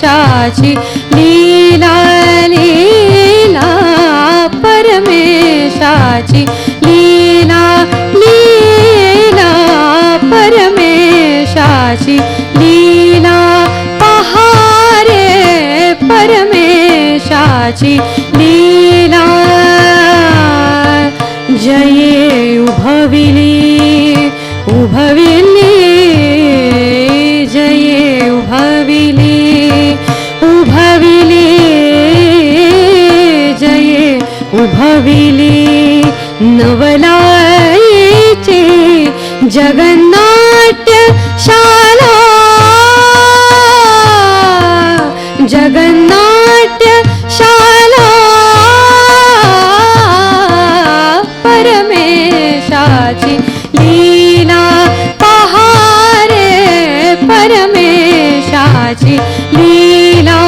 परमेशाची लीला लीला परमेशाची लीला लीला परमेशाची लीला पहारे परमेशाची लीला जये उभविली उभविली जये उभविली उभविली जये उभविली नवलायेची जगन्नाट्य शाला जगन्नाट्य शाला परमेशाची लीला पहारे परमेशाची लीला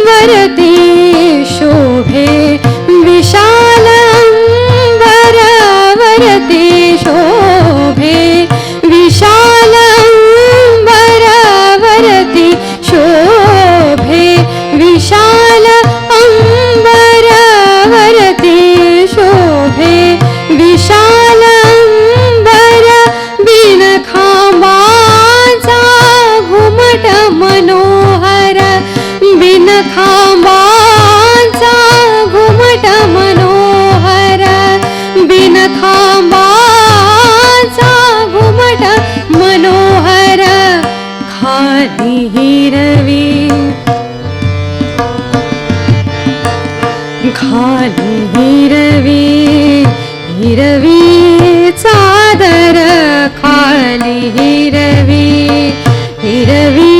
वरती शोभे विशालंबर वरती शोभे विशालंबर वरती शोभे विशाल अंबर वरती शोभे विशाल अंबर बिनखांबाचा घुमट मनोहर बिनखांबाचा घुमट मनोहर बिनखांबाचा घुमट मनोहर खाली हिरवी खाली हिरवी हिरवी चादर खाली हिरवी हिरवी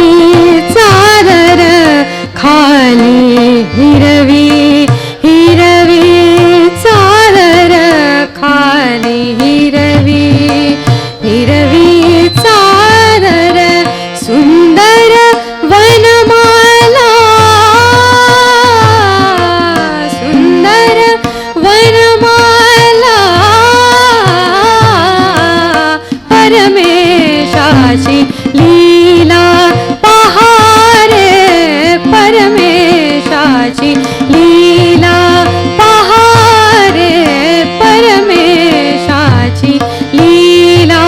चादर खाली हिरवी हिरवी चादर खाली हिरवी हिरवी चादर सुंदर वनमाला सुंदर वनमाला परमेशाची लीला पहारे परमेशाची लीला पहारे परमेशाची लीला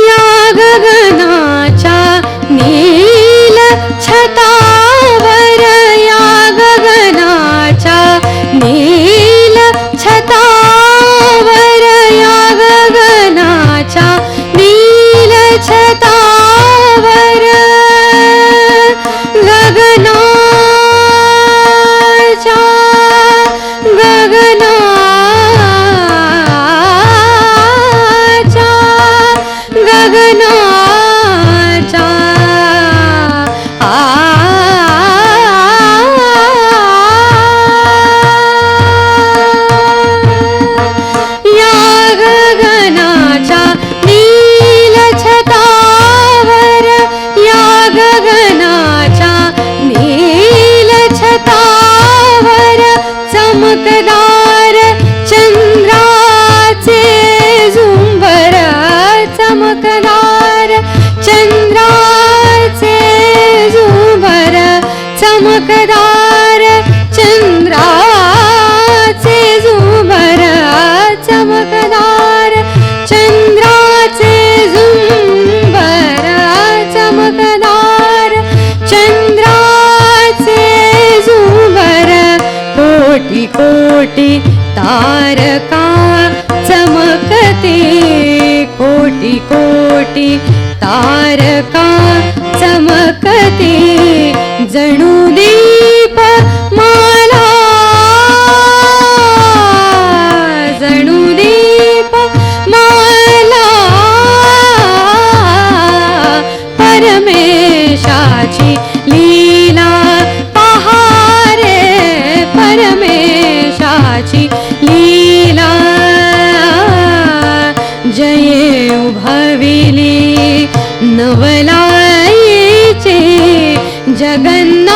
या गगनाच्या नील छतावर या गगनाच्या नील छतावर या गगनाच्या नील छतावर गगनाच्या गगनाच्या गगनाच्या या गगनाच्या नील छतावर या गगनाच्या नील छतावर चमकदार चंद्राचे झुंबर चमकदार चंद्राचे झुंबर चमकदार चंद्राचे झुंबर चमकदार चंद्राचे झुंबर चमकदार चंद्राचे झुंबर कोटी कोटी तारका चमकते कोटी कोटी तारका चमकते जणू दीप माला जणू दीप माला परमेशाची लीला पहारे परमेशाची उभविली नवलायेचे जगन्नाथ